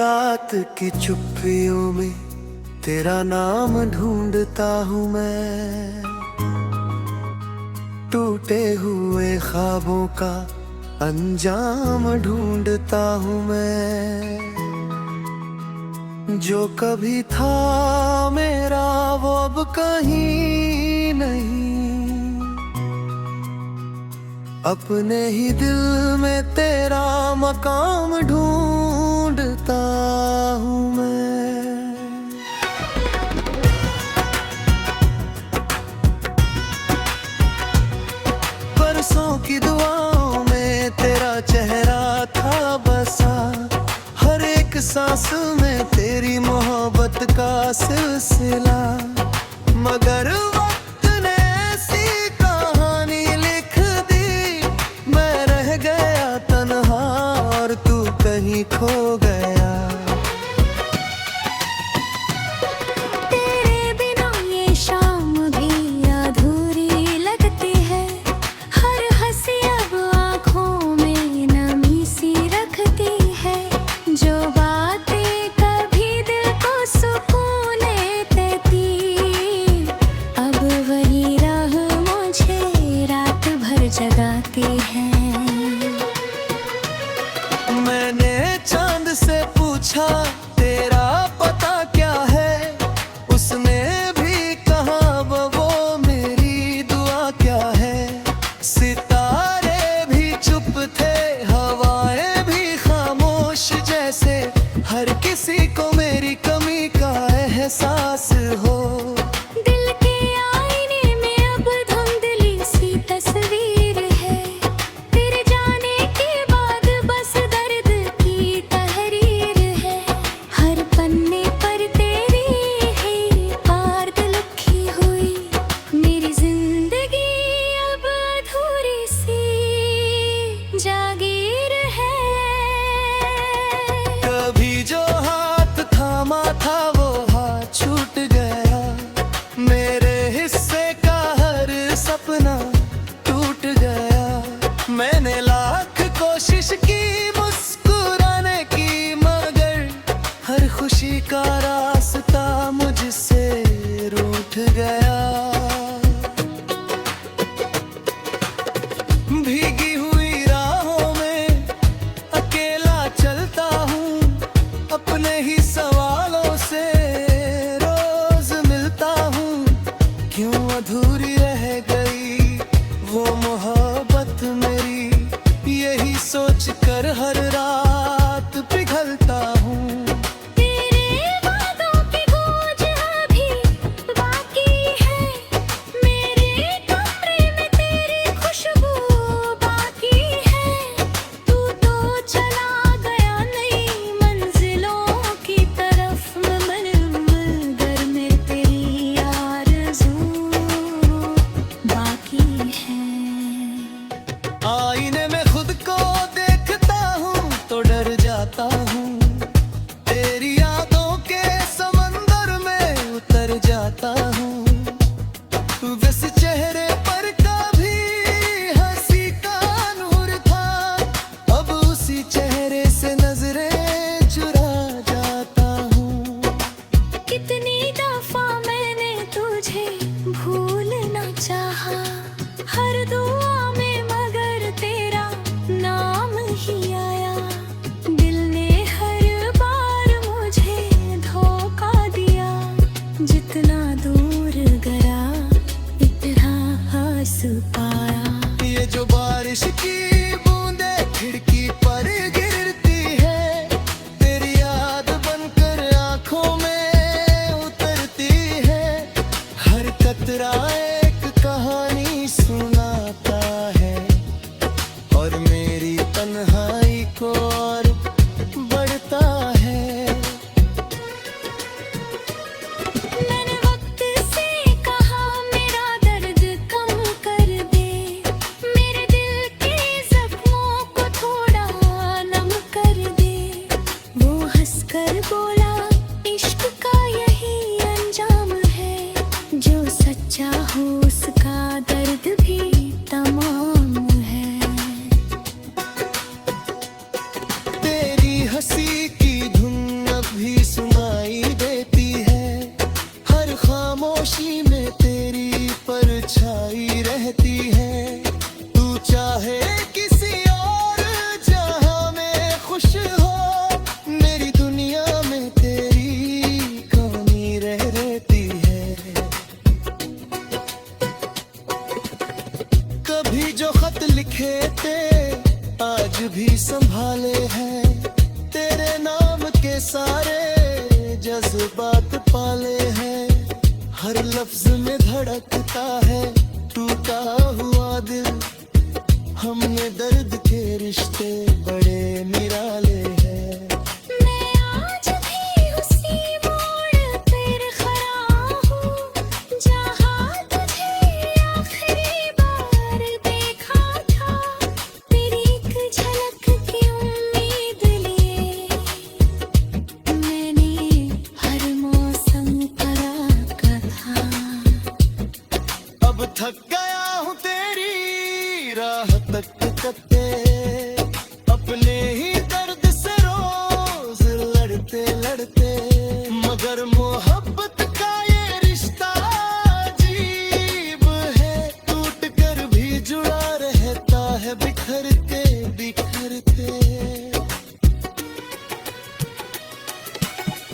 रात की चुप्पियों में तेरा नाम ढूंढता हूँ मैं। टूटे हुए ख्वाबों का अंजाम ढूंढता हूँ मैं। जो कभी था मेरा वो अब कहीं नहीं। अपने ही दिल में तेरा मकाम ढूंढता हूँ मैं। बरसों की दुआओं में तेरा चेहरा था बसा। हर एक सांस में तेरी मोहब्बत का सिलसिला। मगर वक्त ने ऐसी कहानी लिख दी, मैं रह गया तन्हा और तू कहीं खो गया। तेरे बिना ये शाम भी अधूरी लगती है। हर हंसी अब आँखों में नमी सी रखती है। जो बातें कभी दिल को सुकून देती, अब वही राह मुझे रात भर जगाती है। मैंने चांद से पूछा तेरा पता क्या है। उसने भी कहा वो मेरी दुआ क्या है। सितारे भी चुप थे, हवाएं भी खामोश जैसे। हर किसी को मेरी कमी का एहसास हो। दिल के आईने में अब धुंधली सी तस्वीर है। तेरे जाने के बाद बस दर्द की तहरीर है। हर पन्ने पर तेरी ही आर्द लिखी हुई। मेरी जिंदगी अब अधूरी सी जागीर है। कभी जो हाथ थामा था वो हाथ छूट गया। मेरे हिस्से का हर सपना टूट गया। मैंने लाख कोशिश की मुस्कुराने की, मगर हर खुशी का रास्ता मुझसे रूठ गया। भीगी हुई राहों में अकेला चलता हूँ। अपने ही सवालों से रोज मिलता हूँ। क्यों अधूरी रह गई वो मोहब्बत मेरी, यही सोच कर हर रात पिघलता हूँ। तेरे वादों की गूंज अभी बाकी है। मेरे कमरे में तेरी खुशबू बाकी है। तू तो चला गया नई मंजिलों की तरफ, मगर में तेरी आरज़ू बाकी है। आईने में खुद को देखता हूँ तो डर जाता हूँ। तेरी यादों के समंदर में उतर जाता हूँ। वैसे चेहरे पर कभी हंसी का नूर था, अब उसी चेहरे से नजरें चुरा जाता हूँ। कितनी दफा मैंने तुझे भूलना चाहा, हर दुआ में मगर तेरा नाम ही आया। दिल ने हर बार मुझे धोखा दिया। जितना दूर गया इतना हंस पाया। ये जो बारिश की बूंदे खिड़की पर गिरती है, तेरी याद बनकर आंखों में उतरती है। हर कतरा एक कहानी सुनाता है और मेरी तन्हाई को और बढ़ता है। मैंने वक्त से कहा मेरा दर्द कम कर दे। रहती है। तू चाहे किसी और जहां में खुश हो, मेरी दुनिया में तेरी कमी रह रहती है। कभी जो खत लिखे थे आज भी संभाले हैं, तेरे नाम के सारे जज्बात पाले हैं। हर लफ्ज में धड़कता है टूटा हुआ दिल, हमने दर्द के रिश्ते बड़े निराले हैं। मैं आज भी उसी मोड़ पर खड़ा हूँ जहाँ तुझे आखिरी बार देखा था। तेरी एक झलक की उम्मीद लिए मैंने हर मौसम पर आका था। अब थक गया हूँ तेरी राह तकते, अपने ही दर्द से रोज लड़ते लड़ते। मगर मोहब्बत का ये रिश्ता अजीब है, टूट कर भी जुड़ा रहता है बिखरते बिखरते।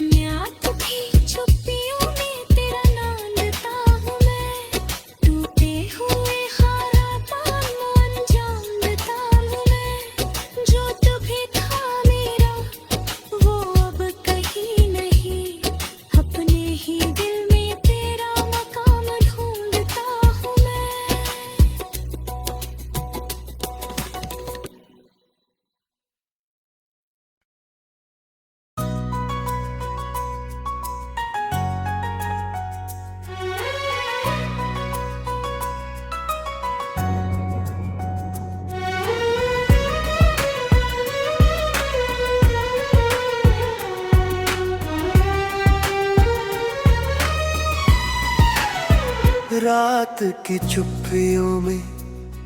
मैं तुझी चुप्पियों में तेरा नाम लेता हूँ मैं, टूटे हुए हालात को अंजाम देता हूँ मैं। जो तभी था मेरा वो अब कहीं नहीं, अपने ही दिल में तेरा मकाम ढूंढता हूँ मैं। रात की चुप्पियों में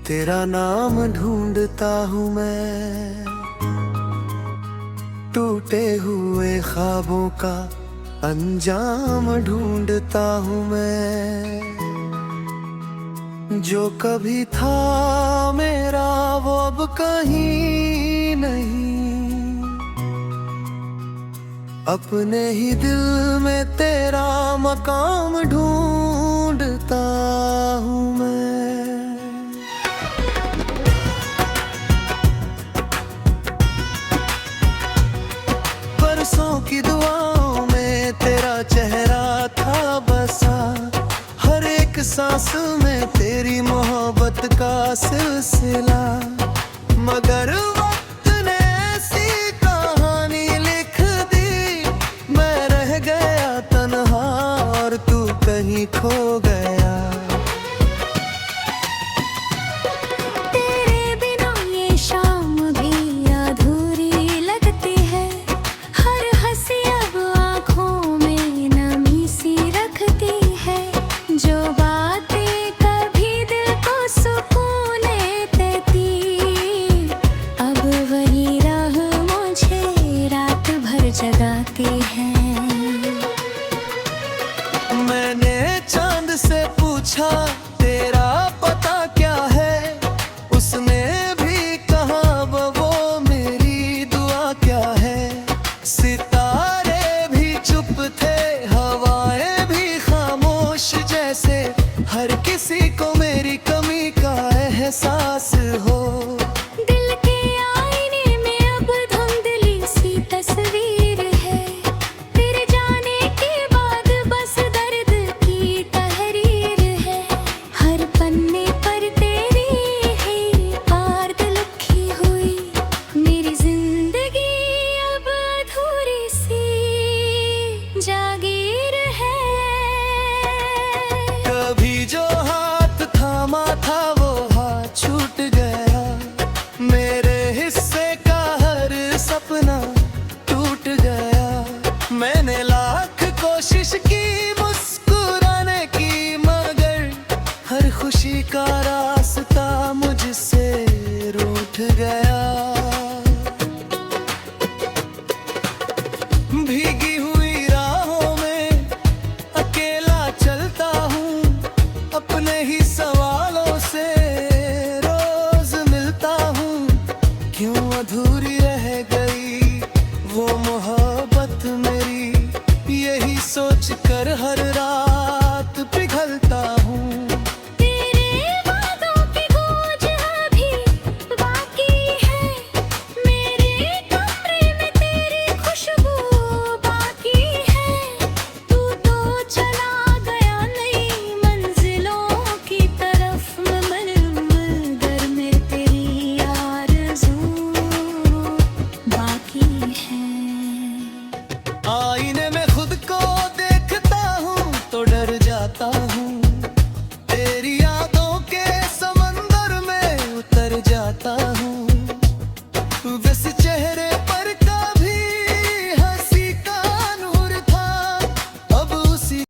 तेरा नाम ढूंढता हूँ मैं, टूटे हुए ख्वाबों का अंजाम ढूंढता हूँ मैं। जो कभी था मेरा वो अब कहीं नहीं, अपने ही दिल में तेरा मकाम ढूंढता हूँ मैं। बरसों की दुआओं में तेरा चेहरा था बसा, हर एक सांस में तेरी मोहब्बत का सिलसिला। मगर वक्त ने ऐसी कहानी लिख दी, मैं रह गया तन्हा और तू कहीं खो गया। तेरे बिना ये शाम भी अधूरी लगती है, हर हंसी अब आँखों में नमी सी रखती है। जो बातें कभी दिल को सुकून देती, अब वही राह मुझे रात भर जगाती है। मैंने चांद से पूछा तेरा पता क्या है, उसने भी कहा वो मेरी दुआ क्या है। सितारे भी चुप थे, हवाएं भी खामोश, जैसे हर किसी को मेरी कमी का एहसास हो। दिल के आईने में अब धुंधली सी तस्वीर है, तेरे जाने के बाद बस दर्द की तहरीर है। हर पन्ने पर तेरी ही आर्द लिखी हुई, मेरी जिंदगी अब अधूरी सी जागीर है। कभी जो हाथ थामा था वो हाथ छूट गया, मेरे हिस्से का हर सपना टूट गया। मैंने लाख कोशिश की मुस्कुराने की, मगर हर खुशी का रास्ता मुझसे रूठ गया। भीगी हुई राहों में अकेला चलता हूँ, अपने ही सवालों से आईने में खुद को देखता हूँ तो डर जाता हूँ, तेरी यादों के समंदर में उतर जाता हूँ। वैसे चेहरे